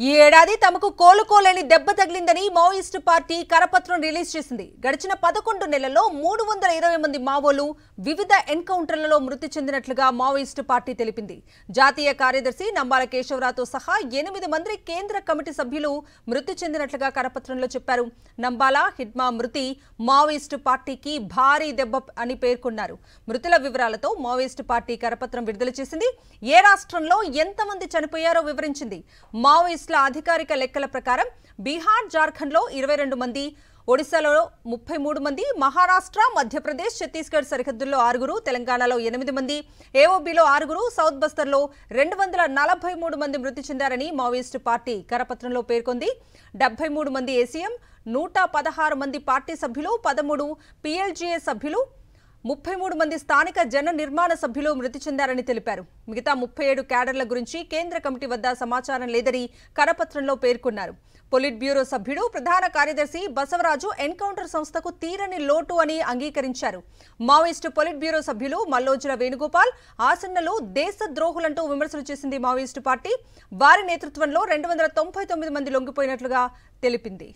ఈ ఏడాది తమకు కోలుకోలేని దెబ్బ తగిలిందని మావోయిస్టు పార్టీ కరపత్రం రిలీజ్ చేసింది. గడిచిన 11 నెలల్లో 320 మంది మావోలు వివిధ ఎన్కౌంటర్లలో మృతి చెందినట్లుగా మావోయిస్టు పార్టీ తెలిపింది. జాతీయ కార్యదర్శి నంబాల కేశవరావుతో సహా 8 మంది కేంద్ర కమిటీ సభ్యులు మృతి చెందినట్లుగా కరపత్రంలో చెప్పారు. నంబాల హిడ్మా మృతి మావోయిస్టు పార్టీకి భారీ దెబ్బ అని పేర్కొన్నారు. మృతుల వివరాలతో మావోయిస్టు పార్టీ కరపత్రం విడుదల చేసింది. ఏ రాష్ట్రంలో ఎంతమంది చనిపోయారో వివరించింది. మావోయిస్టు అధికారిక లెక్కల ప్రకారం బీహార్, జార్ఖండ్లో 22 మంది, ఒడిశాలో 33 మంది, మహారాష్ట్ర, మధ్యప్రదేశ్, ఛత్తీస్గఢ్ సరిహద్దుల్లో 6, తెలంగాణలో 8 మంది, ఏఓబీలో 6, సౌత్ బస్తర్లో 243 మంది మృతి చెందారని మావోయిస్టు పార్టీ కరపత్రంలో పేర్కొంది. 73 మంది ఏసీఎం, 116 మంది పార్టీ సభ్యులు, 13 పీఎల్జీఏ సభ్యులు, 33 మంది స్థానిక జన నిర్మాణ సభ్యులు మృతి చెందారని తెలిపారు. మిగతా 37 క్యాడర్ల గురించి కేంద్ర కమిటీ వద్ద సమాచారం లేదని కరపత్రంలో పేర్కొన్నారు. పొలిట్ బ్యూరో సభ్యుడు, ప్రధాన కార్యదర్శి బసవరాజు ఎన్కౌంటర్ సంస్థకు తీరని లోటు అని అంగీకరించారు. మావోయిస్టు పొలిట్ బ్యూరో సభ్యులు మల్లోజుల వేణుగోపాల్ ఆసన్నలు దేశద్రోహులంటూ విమర్శలు చేసింది మావోయిస్టు పార్టీ. వారి నేతృత్వంలో 299 మంది లొంగిపోయినట్లుగా తెలిపింది.